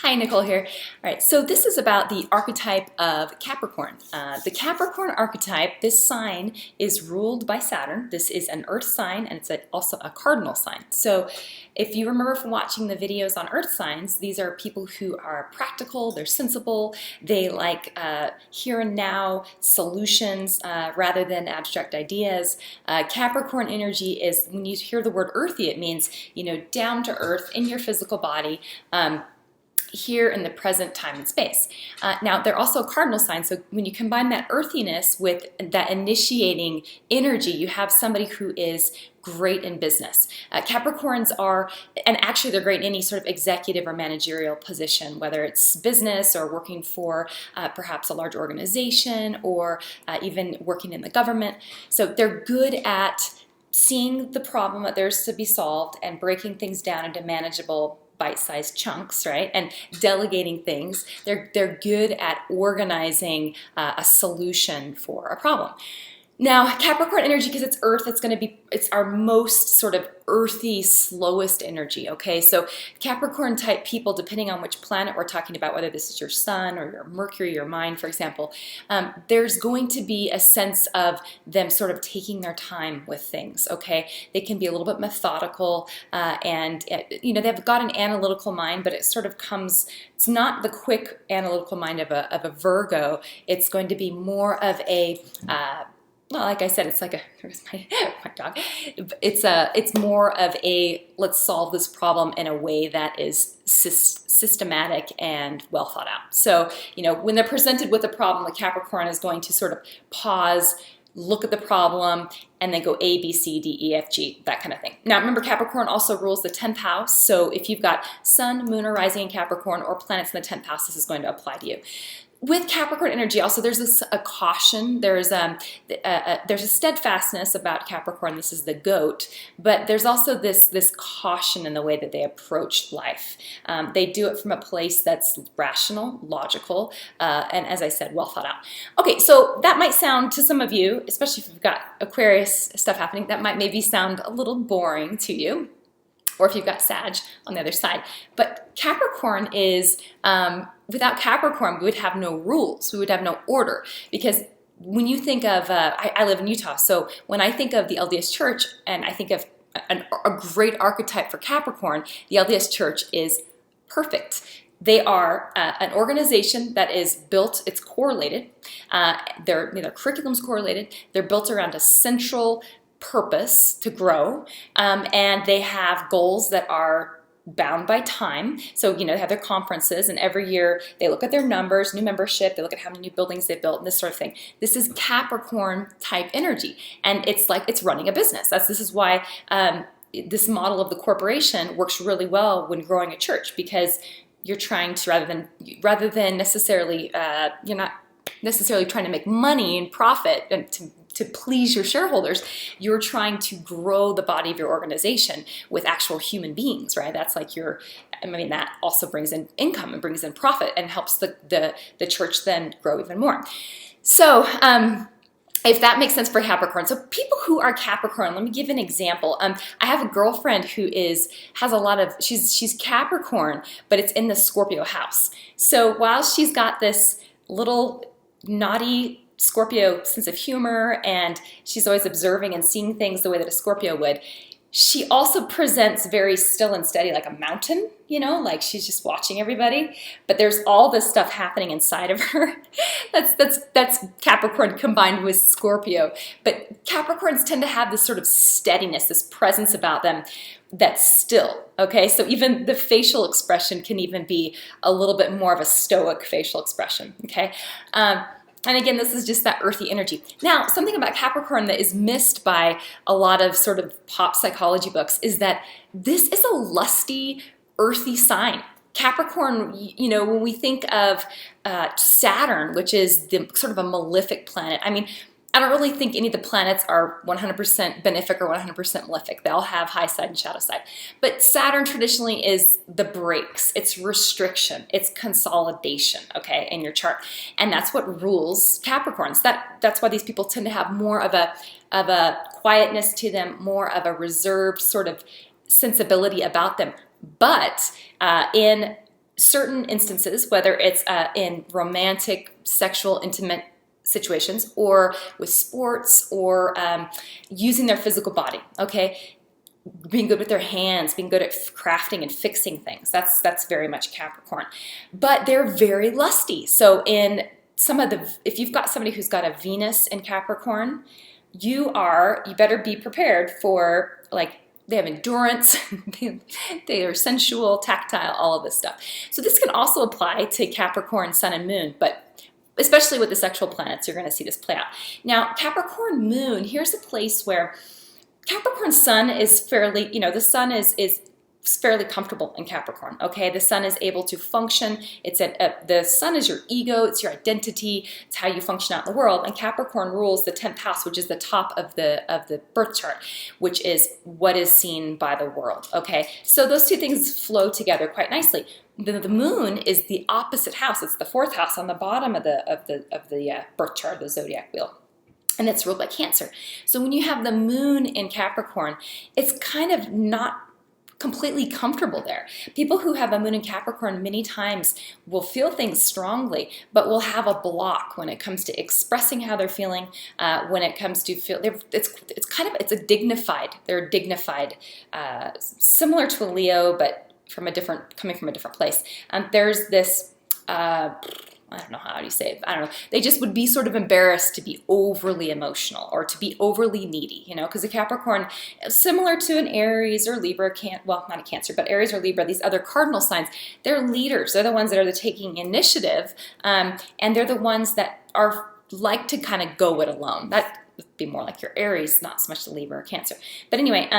Hi, Nicole here. All right, so this is about the archetype of Capricorn. The Capricorn archetype, this sign is ruled by Saturn. This is an earth sign, and it's also a cardinal sign. So if you remember from watching the videos on earth signs, these are people who are practical, they're sensible, they like here and now solutions rather than abstract ideas. Capricorn energy is, when you hear the word earthy, it means, down to earth in your physical body. Here in the present time and space. Now, they're also a cardinal sign, so when you combine that earthiness with that initiating energy, you have somebody who is great in business. Capricorns are, and actually they're great in any sort of executive or managerial position, whether it's business or working for perhaps a large organization or even working in the government. So they're good at seeing the problem that there's to be solved and breaking things down into manageable bite-sized chunks, right? And delegating things. They're good at organizing a solution for a problem. Now, Capricorn energy, because it's earth, it's our most sort of earthy, slowest energy, okay? So Capricorn type people, depending on which planet we're talking about, whether this is your sun or your Mercury, your mind, for example, there's going to be a sense of them sort of taking their time with things, okay? They can be a little bit methodical and, they've got an analytical mind, but it sort of comes, it's not the quick analytical mind of a Virgo. It's going to be more of a, well, like I said, it's like there's my dog. It's more of a, let's solve this problem in a way that is systematic and well thought out. So, when they're presented with a problem, the Capricorn is going to sort of pause, look at the problem, and then go A, B, C, D, E, F, G, that kind of thing. Now, remember, Capricorn also rules the 10th house. So if you've got sun, moon, or rising in Capricorn or planets in the 10th house, this is going to apply to you. With Capricorn energy, also there's a caution. There's a steadfastness about Capricorn. This is the goat, but there's also this caution in the way that they approach life. They do it from a place that's rational, logical, and as I said, well thought out. Okay, so that might sound to some of you, especially if you've got Aquarius stuff happening, that might maybe sound a little boring to you, or if you've got Sag on the other side. But Capricorn is, without Capricorn, we would have no rules. We would have no order. Because when you think of, I live in Utah, so when I think of the LDS Church and I think of a great archetype for Capricorn, the LDS Church is perfect. They are an organization that is built, it's correlated, their curriculum's correlated, they're built around a central purpose to grow, and they have goals that are bound by time. So, they have their conferences, and every year they look at their numbers, new membership, they look at how many new buildings they've built, and this sort of thing. This is Capricorn type energy, and it's like it's running a business. This is why this model of the corporation works really well when growing a church, because you're trying to, rather than necessarily, you're not necessarily trying to make money and profit and to please your shareholders. You're trying to grow the body of your organization with actual human beings, right? That's like that also brings in income and brings in profit and helps the church then grow even more. So, if that makes sense for Capricorn. So people who are Capricorn, let me give an example. I have a girlfriend who has a lot of, she's Capricorn, but it's in the Scorpio house. So while she's got this little naughty Scorpio sense of humor, and she's always observing and seeing things the way that a Scorpio would, she also presents very still and steady, like a mountain, like she's just watching everybody. But there's all this stuff happening inside of her. That's Capricorn combined with Scorpio. But Capricorns tend to have this sort of steadiness, this presence about them that's still, okay? So even the facial expression can even be a little bit more of a stoic facial expression, okay? And again, this is just that earthy energy. Now, something about Capricorn that is missed by a lot of sort of pop psychology books is that this is a lusty, earthy sign. Capricorn, when we think of Saturn, which is the sort of a malefic planet, I don't really think any of the planets are 100% benefic or 100% malefic. They all have high side and shadow side. But Saturn traditionally is the brakes. It's restriction. It's consolidation, okay, in your chart. And that's what rules Capricorns. That's why these people tend to have more of a quietness to them, more of a reserved sort of sensibility about them. But in certain instances, whether it's in romantic, sexual, intimate situations, or with sports, or using their physical body, okay? Being good with their hands, being good at crafting and fixing things. That's very much Capricorn. But they're very lusty. So in if you've got somebody who's got a Venus in Capricorn, you better be prepared for, like, they have endurance, they are sensual, tactile, all of this stuff. So this can also apply to Capricorn, Sun, and Moon, but especially with the sexual planets, you're going to see this play out. Now, Capricorn Moon, here's a place where Capricorn Sun is fairly, the Sun is fairly comfortable in Capricorn, okay? The Sun is able to function. The Sun is your ego, it's your identity, it's how you function out in the world, and Capricorn rules the 10th house, which is the top of the birth chart, which is what is seen by the world, okay? So those two things flow together quite nicely. The Moon is the opposite house. It's the 4th house on the bottom of the birth chart, the zodiac wheel. And it's ruled by Cancer. So when you have the Moon in Capricorn, it's kind of not completely comfortable there. People who have a Moon in Capricorn many times will feel things strongly, but will have a block when it comes to expressing how they're feeling. When it comes to it's a dignified. They're dignified, similar to a Leo, but coming from a different place. There's this. I don't know how you say it. I don't know. They just would be sort of embarrassed to be overly emotional or to be overly needy, because a Capricorn, similar to an Aries or Libra, not a Cancer, but Aries or Libra, these other cardinal signs, they're leaders. They're the ones that are taking initiative, and they're the ones that like to kind of go it alone. That would be more like your Aries, not so much the Libra or Cancer. But anyway,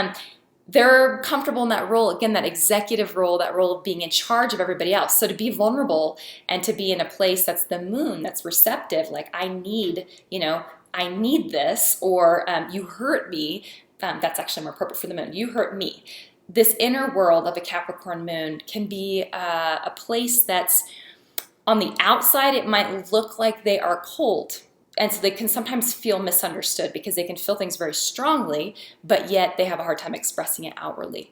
they're comfortable in that role, again, that executive role, that role of being in charge of everybody else. So to be vulnerable and to be in a place that's the Moon, that's receptive, like I need this, or you hurt me, that's actually more appropriate for the Moon, you hurt me. This inner world of a Capricorn Moon can be a place that's, on the outside, it might look like they are cold. And so they can sometimes feel misunderstood because they can feel things very strongly, but yet they have a hard time expressing it outwardly.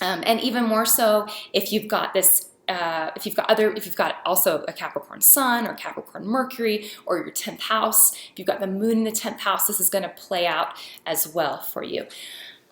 And even more so if you've got if you've got also a Capricorn Sun or Capricorn Mercury or your 10th house, if you've got the Moon in the 10th house, this is going to play out as well for you.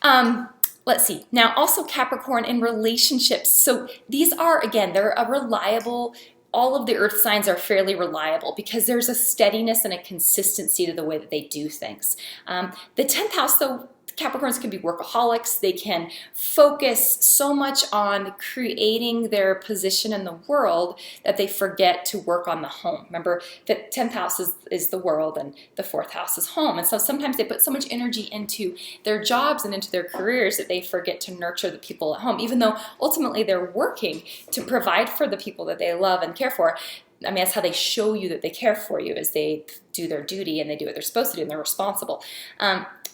Let's see. Now, also Capricorn in relationships. So these are, again, they're a reliable. All of the earth signs are fairly reliable because there's a steadiness and a consistency to the way that they do things. The 10th house, though, Capricorns can be workaholics. They can focus so much on creating their position in the world that they forget to work on the home. Remember that 10th house is the world and the 4th house is home. And so sometimes they put so much energy into their jobs and into their careers that they forget to nurture the people at home, even though ultimately they're working to provide for the people that they love and care for. I mean, that's how they show you that they care for you, is they do their duty and they do what they're supposed to do and they're responsible.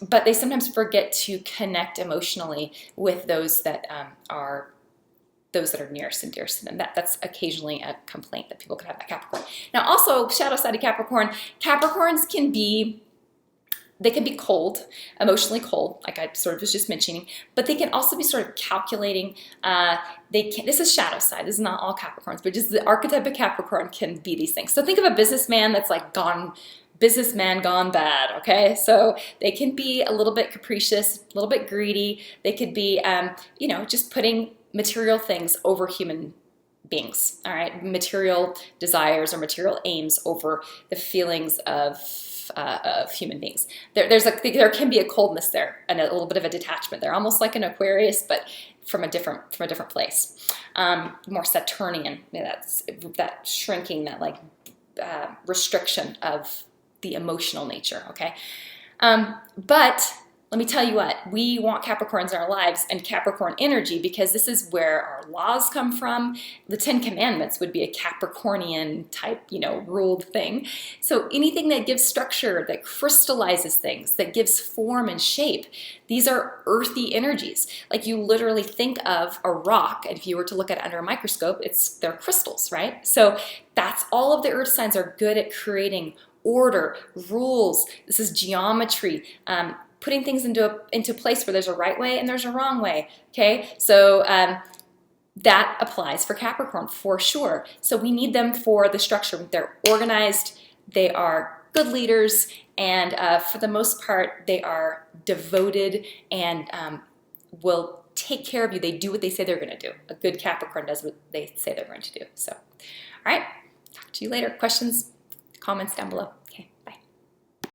But they sometimes forget to connect emotionally with those that are nearest and dearest to them. That's occasionally a complaint that people can have about Capricorn. Now, also, shadow side of Capricorn, Capricorns can be cold, emotionally cold, like I sort of was just mentioning, but they can also be sort of calculating. This is shadow side. This is not all Capricorns, but just the archetype of Capricorn can be these things. So think of a businessman that's like businessman gone bad, okay? So they can be a little bit capricious, a little bit greedy. They could be, just putting material things over human beings, all right? Material desires or material aims over the feelings of human beings. There can be a coldness there and a little bit of a detachment there, almost like an Aquarius, but from a different place. More Saturnian, that's that shrinking, that like restriction of the emotional nature, okay? But let me tell you what, we want Capricorns in our lives and Capricorn energy because this is where our laws come from. The 10 Commandments would be a Capricornian type, ruled thing. So anything that gives structure, that crystallizes things, that gives form and shape, these are earthy energies. Like you literally think of a rock, and if you were to look at it under a microscope, they're crystals, right? So that's all of the earth signs are good at creating order, rules. This is geometry. Putting things into place where there's a right way and there's a wrong way, okay? So that applies for Capricorn for sure. So we need them for the structure. They're organized, they are good leaders, and for the most part, they are devoted and will take care of you. They do what they say they're going to do. A good Capricorn does what they say they're going to do. So, all right, talk to you later. Questions, comments down below.